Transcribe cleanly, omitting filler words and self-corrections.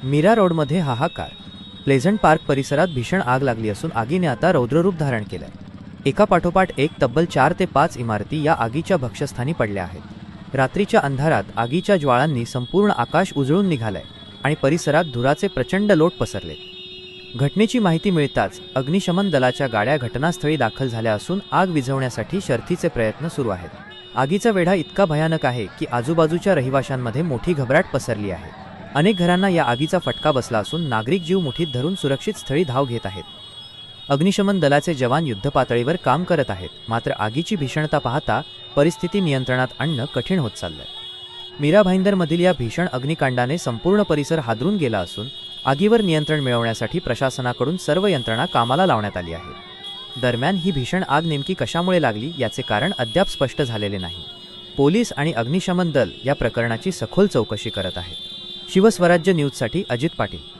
मीरा रोडमध्ये हाहाकार. Pleasant park परिसरात भीषण आग लागली असून आगीने आता रौद्ररूप धारण केलंय. एका पाठोपाठ एक तब्बल 4 ते 5 इमारती या आगीच्या भक्ष्यस्थानी पडल्या आहेत. रात्रीच्या अंधारात आगीच्या ज्वाळांनी संपूर्ण आकाश उजळून निघालंय आणि परिसरात धुराचे प्रचंड लोट पसरलेत. घटनेची माहिती मिळताच अग्निशमन दलाच्या गाड्या घटनास्थळी दाखल झाल्या असून आग विझवण्यासाठी शर्थीचे प्रयत्न सुरू आहेत. आगीचा वेढा इतका भयानक आहे की आजूबाजूच्या रहिवाशांमध्ये मोठी घबराट पसरली आहे. अनेक घरांना या आगीचा फटका बसला असून नागरिक जीव मुठीत धरून सुरक्षित स्थळी धाव घेत आहेत. अग्निशमन दलाचे जवान युद्धपातळीवर काम करत आहेत, मात्र आगीची भीषणता पाहता परिस्थिती नियंत्रणात आणणं कठीण होत चाललंय. मीरा भाईंदरमधील या भीषण अग्निकांडाने संपूर्ण परिसर हादरून गेला असून आगीवर नियंत्रण मिळवण्यासाठी प्रशासनाकडून सर्व यंत्रणा कामाला लावण्यात आली आहे. दरम्यान ही भीषण आग नेमकी कशामुळे लागली याचे कारण अद्याप स्पष्ट झालेले नाही. पोलीस आणि अग्निशमन दल या प्रकरणाची सखोल चौकशी करत आहेत. शिवस्वराज्य न्यूजसाठी अजित पाटील.